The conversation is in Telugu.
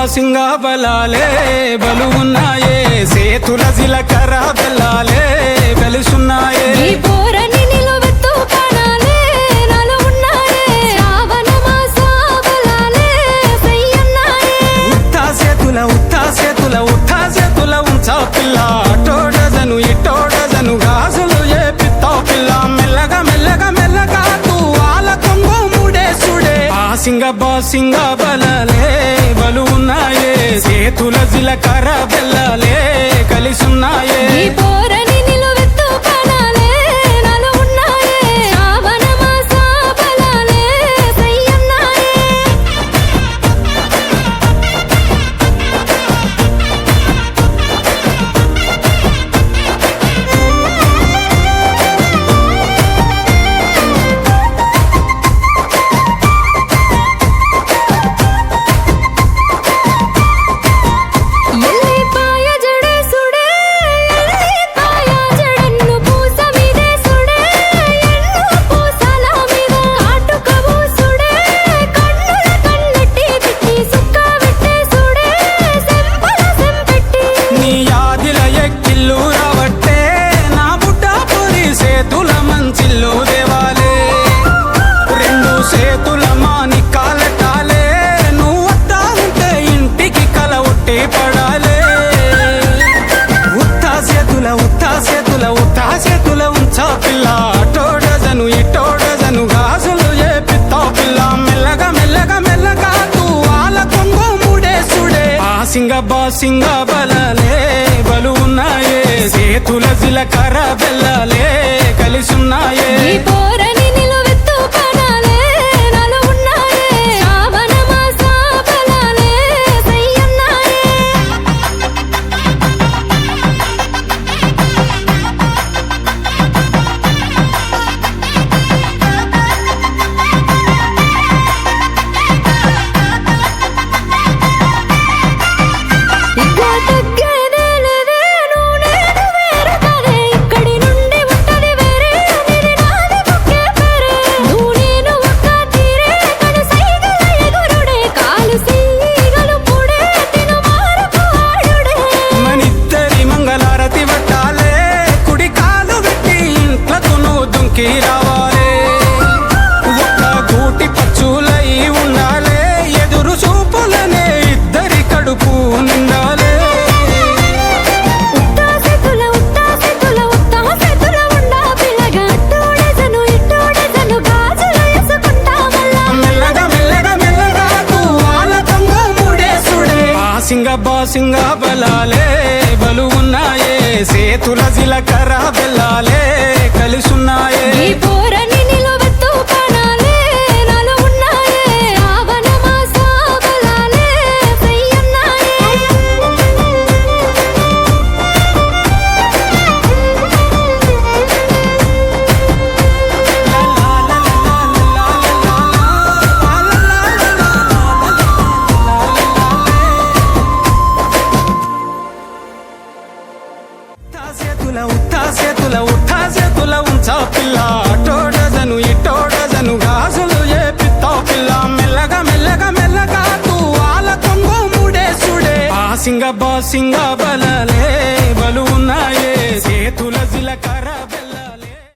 బాసింగా బలాలే బలుగున్నాయే సేతుల జిలకర బెల్లాలే వెలుసున్నాయే పిల్ల అటోడజను ఇటోడజను గాజులు ఏ పిత్తావు పిల్ల మెల్లగా మెల్లగా మెల్లగా తూవాల కొంగు ముడేసుడే బాసింగా బలాలే బలు ఉన్నాయే సేతుల జిలకర బెల్లాలే కలిసున్నాయే పిల్ల అటోడజను ఇటోడజను గాజులు ఏ పిత్తావు పిల్ల మెల్లగా మెల్లగా మెల్లగా తూవాల కొంగు ముడేసుడే బాసింగా బలాలే బలు ఉన్నాయే సేతుల జిలకర బెల్లాలే కలిసున్నాయే రావాలే ఒక్క గూటి పచ్చులై ఉండాలే ఎదురు చూపులనే ఇద్దరి కడుపు నిండాలే మెల్లగా మెల్లగా మెల్లగా తూవాల కొంగు ముడేసుడే బాసింగా బలాలే బలు ఉన్నాయే సేతుల జిలకర బెల్లాలే కలిసున్నాయే చేతుల ఉంచా పిల్ల అటోడజను ఇటోడజను గాజులు ఏ పిత్తావు పిల్ల మెల్లగా మెల్లగా మెల్లగా తూవాల కొంగు ముడేసుడే బాసింగా బలాలే బలు ఉన్నాయే సేతుల జిలకర